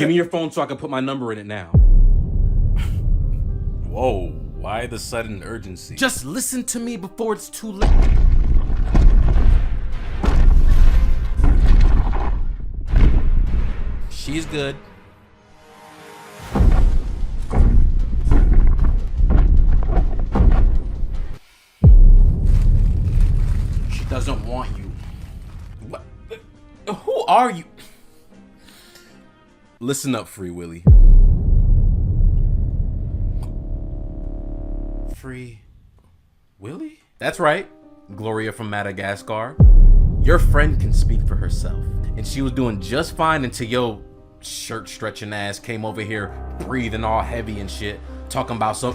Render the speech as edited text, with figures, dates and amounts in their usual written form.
Give me your phone so I can put my number in it now. Whoa, why the sudden urgency? Just listen to me before it's too late. She's good. She doesn't want you. What? Who are you? Listen up, Free Willy. Free Willy? That's right, Gloria from Madagascar. Your friend can speak for herself, and she was doing just fine until your shirt stretching ass came over here breathing all heavy and shit, talking about some